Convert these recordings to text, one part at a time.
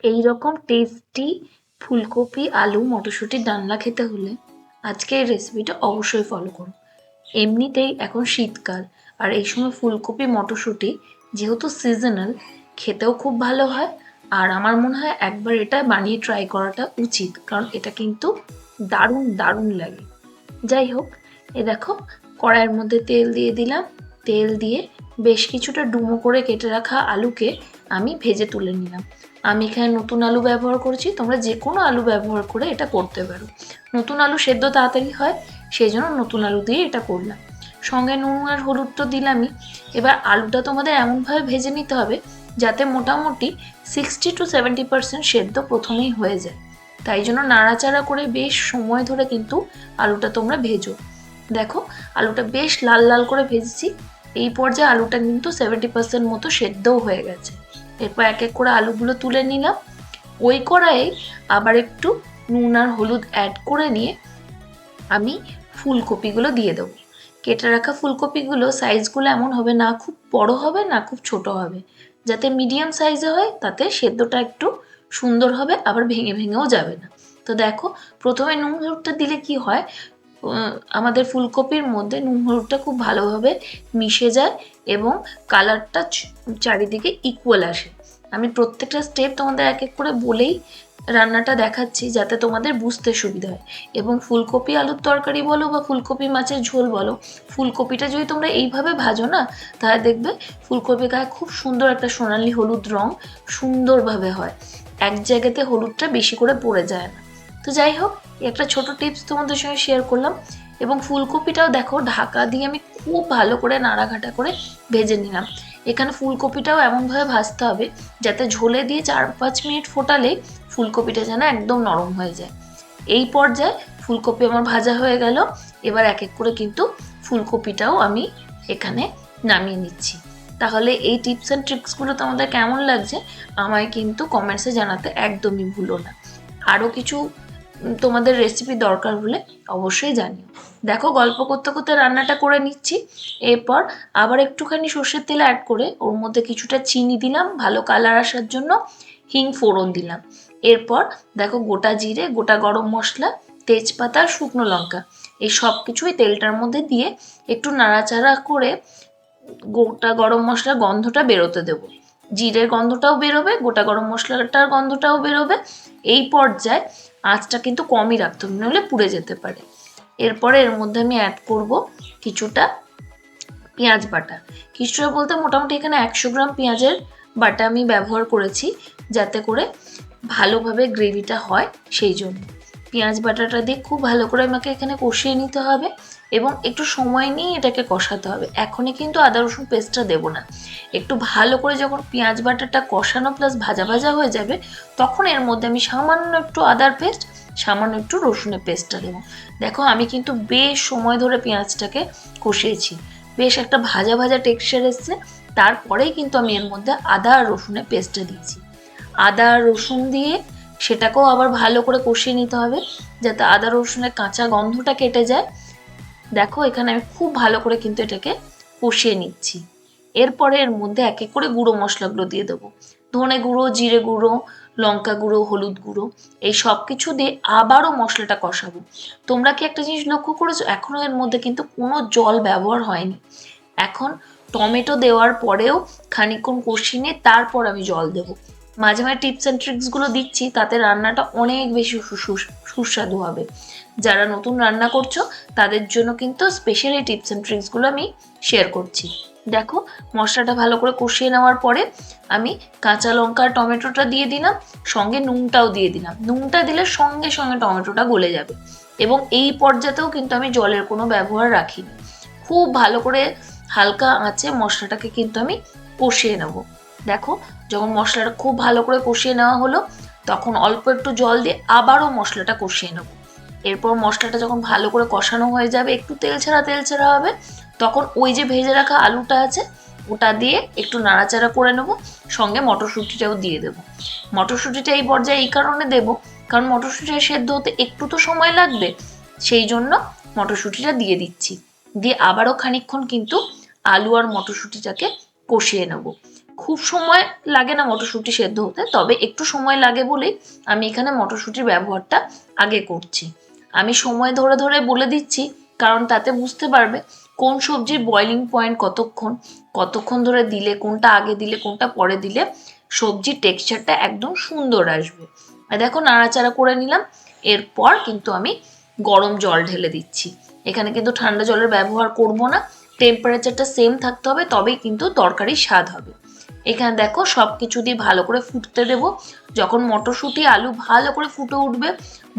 এই রকম টেস্টি ফুলকপি আলু মটরশুঁটির ডালনা খেতে হলে আজকে এই রেসিপিটা অবশ্যই ফলো করো। এমনিতেই এখন শীতকাল, আর এই সময় ফুলকপি মটরশুঁটি যেহেতু সিজনাল, খেতেও খুব ভালো হয়। আর আমার মনে হয় একবার এটা বানিয়ে ট্রাই করাটা উচিত, কারণ এটা কিন্তু দারুণ দারুণ লাগে। যাই হোক, এ দেখো, কড়াইয়ের মধ্যে তেল দিয়ে দিলাম। তেল দিয়ে বেশ কিছুটা ডুমো করে কেটে রাখা আলুকে আমি ভেজে তুলে নিলাম। আমি এখানে নতুন আলু ব্যবহার করছি, তোমরা যে কোনো আলু ব্যবহার করে এটা করতে পারো। নতুন আলু সেদ্ধ তাড়াতাড়ি হয়, সেই জন্য নতুন আলু দিয়ে এটা করলাম। সঙ্গে নুন আর হলুদ তো দিলামই। এবার আলুটা তোমাদের এমনভাবে ভেজে নিতে হবে যাতে মোটামুটি 60-70% সেদ্ধ প্রথমেই হয়ে যায়। তাই জন্য নাড়াচাড়া করে বেশ সময় ধরে কিন্তু আলুটা তোমরা ভেজো। দেখো, আলুটা বেশ লাল লাল করে ভেজেছি। এই পর্যায়ে আলুটা কিন্তু 70% মতো সেদ্ধও হয়ে গেছে। এরপর এক এক করে আলুগুলো তুলে নিলাম। ওই কড়াইয়ে আবার একটু নুন আর হলুদ অ্যাড করে নিয়ে আমি ফুলকপিগুলো দিয়ে দেবো। কেটে রাখা ফুলকপিগুলো সাইজগুলো এমন হবে না খুব বড় হবে না খুব ছোট হবে, যাতে মিডিয়াম সাইজে হয়, তাতে সেদ্ধটা একটু সুন্দর হবে, আবার ভেঙে ভেঙেও যাবে না। তো দেখো, প্রথমে নুন হলুদটা দিলে কি হয়, আমাদের ফুলকপির মধ্যে নুন হলুদটা খুব ভালোভাবে মিশে যায় এবং কালারটা চারিদিকে ইকুয়াল আসে। আমি প্রত্যেকটা স্টেপ তোমাদের এক এক করে বলেই রান্নাটা দেখাচ্ছি যাতে তোমাদের বুঝতে সুবিধা হয়। এবং ফুলকপি আলুর তরকারি বলো বা ফুলকপি মাছের ঝোল বলো, ফুলকপিটা যদি তোমরা এইভাবে ভাজো না, তাহলে দেখবে ফুলকপি গায়ে খুব সুন্দর একটা সোনালি হলুদ রং সুন্দরভাবে হয়, এক জায়গাতে হলুদটা বেশি করে পড়ে যায় না। তো যাই হোক, একটা ছোট টিপস তোমাদের সঙ্গে শেয়ার করলাম। এবং ফুলকপিটাও দেখো, ঢাকা দিয়ে আমি খুব ভালো করে নাড়াঘাটা করে ভেজে নিলাম। এখানে ফুলকপিটাও এমনভাবে ভাজতে হবে যাতে ঝোলে দিয়ে 4-5 মিনিট ফোটালেই ফুলকপিটা যেন একদম নরম হয়ে যায়। এই পর্যায়ে ফুলকপি আমার ভাজা হয়ে গেল। এবার এক এক করে কিন্তু ফুলকপিটাও আমি এখানে নামিয়ে নিচ্ছি। তাহলে এই টিপস অ্যান্ড ট্রিক্সগুলো তোমাদের কেমন লাগছে আমায় কিন্তু কমেন্টসে জানাতে একদমই ভুলো না। আরও কিছু তোমাদের রেসিপি দরকার হলে অবশ্যই জানিও। দেখো, গল্প করতে করতে রান্নাটা করে নিচ্ছি। এরপর আবার একটুখানি সর্ষের তেল অ্যাড করে ওর মধ্যে কিছুটা চিনি দিলাম ভালো কালার আসার জন্য, হিং ফোড়ন দিলাম। এরপর দেখো, গোটা জিরে, গোটা গরম মশলা, তেজপাতা, শুকনো লঙ্কা, এই সব কিছুই তেলটার মধ্যে দিয়ে একটু নাড়াচাড়া করে গোটা গরম মশলার গন্ধটা বেরোতে দেবো। জিরের গন্ধটাও বেরোবে, গোটা গরম মশলাটার গন্ধটাও বেরোবে। এই পর্যায়ে আঁচটা কিন্তু কমই রাখতে হবে, নাহলে পুড়ে যেতে পারে। এরপরে এর মধ্যে আমি অ্যাড করব কিছুটা পেঁয়াজ বাটা। কিছুটা বলতে মোটামুটি এখানে 100 গ্রাম পেঁয়াজের বাটা আমি ব্যবহার করেছি, যাতে করে ভালোভাবে গ্রেভিটা হয় সেই জন্য। পেঁয়াজ বাটাটা দিয়ে খুব ভালো করে আমাকে এখানে কষিয়ে নিতে হবে এবং একটু সময় নিয়ে এটাকে কষাতে হবে। এখনই কিন্তু আদা রসুন পেস্টটা দেবো না। একটু ভালো করে যখন পেঁয়াজ বাটাটা কষানো প্লাস ভাজা ভাজা হয়ে যাবে, তখন এর মধ্যে আমি সামান্য একটু আদার পেস্ট, সামান্য একটু রসুনের পেস্টটা দেবো। দেখো, আমি কিন্তু বেশ সময় ধরে পেঁয়াজটাকে কষিয়েছি, বেশ একটা ভাজা ভাজা টেক্সচার এসছে। তারপরেই কিন্তু আমি এর মধ্যে আদা আর রসুনের পেস্টটা দিয়েছি। আদা আর রসুন দিয়ে সেটাকেও আবার ভালো করে কষিয়ে নিতে হবে যাতে আদা রসুনের কাঁচা গন্ধটা কেটে যায়। দেখো, এখানে আমি খুব ভালো করে কিন্তু এটাকে কষিয়ে নিচ্ছি। এরপরে এর মধ্যে এক এক করে গুঁড়ো মশলাগুলো দিয়ে দেবো। ধনে গুঁড়ো, জিরে গুঁড়ো, লঙ্কা গুঁড়ো, হলুদ গুঁড়ো, এই সব কিছু দিয়ে আবারও মশলাটা কষাবো। তোমরা কি একটা জিনিস লক্ষ্য করেছো, এখনো এর মধ্যে কিন্তু কোনো জল ব্যবহার হয়নি। এখন টমেটো দেওয়ার পরেও খানিকক্ষণ কষিয়ে নিয়ে তারপর আমি জল দেবো। মাঝে মাঝে টিপস অ্যান্ড ট্রিক্সগুলো দিচ্ছি, তাতে রান্নাটা অনেক বেশি সুস্বাদু হবে। যারা নতুন রান্না করছো তাদের জন্য কিন্তু স্পেশাল এই টিপস অ্যান্ড ট্রিক্সগুলো আমি শেয়ার করছি। দেখো, মশলাটা ভালো করে কষিয়ে নেওয়ার পরে আমি কাঁচা লঙ্কা আর টমেটোটা দিয়ে দিলাম, সঙ্গে নুনটাও দিয়ে দিলাম। নুনটা দিলে সঙ্গে সঙ্গে টমেটোটা গলে যাবে। এবং এই পর্যাতেও কিন্তু আমি জলের কোনো ব্যবহার রাখিনি। খুব ভালো করে হালকা আঁচে মশলাটাকে কিন্তু আমি কষিয়ে নেব। দেখো, যখন মশলাটা খুব ভালো করে কষিয়ে নেওয়া হলো, তখন অল্প একটু জল দিয়ে আবারও মশলাটা কষিয়ে নেব। এরপর মশলাটা যখন ভালো করে কষানো হয়ে যাবে, একটু তেল ছাড়া হবে, তখন ওই যে ভেজে রাখা আলুটা আছে ওটা দিয়ে একটু নাড়াচাড়া করে নেব, সঙ্গে মটরশুঁটিটাও দিয়ে দেবো। মটরশুঁটিটা এই পর্যায়ে এই কারণে দেবো, কারণ মটরশুঁটিটা সেদ্ধ হতে একটু তো সময় লাগবে, সেই জন্য মটরশুঁটিটা দিয়ে দিচ্ছি। দিয়ে আবারও খানিকক্ষণ কিন্তু আলু আর মটরশুঁটিটাকে কষিয়ে নেব। খুব সময় লাগে না মটরশুঁটি সেদ্ধ হতে, তবে একটু সময় লাগে বলেই আমি এখানে মটরশুঁটির ব্যবহারটা আগে করছি। আমি সময় ধরে ধরে বলে দিচ্ছি, কারণ তাতে বুঝতে পারবে কোন সবজির বয়লিং পয়েন্ট কতক্ষণ, কতক্ষণ ধরে দিলে, কোনটা আগে দিলে কোনটা পরে দিলে সবজির টেক্সচারটা একদম সুন্দর আসবে। আর দেখো নাড়াচাড়া করে নিলাম। এরপর কিন্তু আমি গরম জল ঢেলে দিচ্ছি। এখানে কিন্তু ঠান্ডা জলের ব্যবহার করব না, টেম্পারেচারটা সেম থাকতে হবে, তবেই কিন্তু তরকারির স্বাদ হবে। এখানে দেখো সব কিছু দিয়ে ভালো করে ফুটতে দেব। যখন মটরশুঁটি আলু ভালো করে ফুটে উঠবে,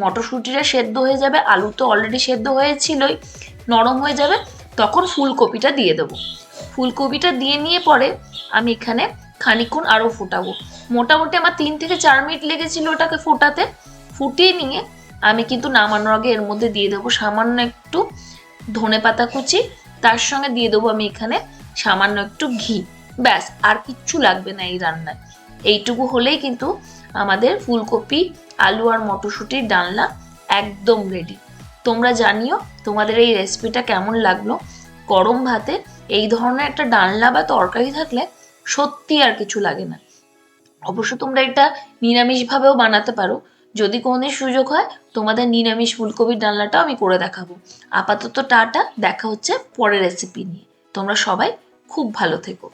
মটরশুঁটিটা সেদ্ধ হয়ে যাবে, আলু তো অলরেডি সেদ্ধ হয়েছিলই, নরম হয়ে যাবে, তখন ফুলকপিটা দিয়ে দেবো। ফুলকপিটা দিয়ে নিয়ে পরে আমি এখানে খানিকক্ষণ আরও ফোটাবো। মোটামুটি আমার 3 থেকে 4 মিনিট লেগেছিল ওটাকে ফোটাতে। ফুটিয়ে নিয়ে আমি কিন্তু নামানোর আগে এর মধ্যে দিয়ে দেবো সামান্য একটু ধনেপাতা কুচি, তার সঙ্গে দিয়ে দেবো আমি এখানে সামান্য একটু ঘি। ব্যাস, আর কিচ্ছু লাগবে না এই রান্নায়। এইটুকু হলেই কিন্তু আমাদের ফুলকপি আলু আর মটরশুঁটির ডালনা একদম রেডি। তোমরা জানিও তোমাদের এই রেসিপিটা কেমন লাগলো। গরম ভাতে এই ধরনের একটা ডালনা বা তরকারি থাকলে সত্যি আর কিছু লাগে না। অবশ্য তোমরা এটা নিরামিষভাবেও বানাতে পারো। যদি কোনোদিন সুযোগ হয় তোমাদের নিরামিষ ফুলকপির ডালনাটাও আমি করে দেখাবো। আপাতত টাটা, দেখা হচ্ছে পরের রেসিপি নিয়ে। তোমরা সবাই খুব ভালো থেকো।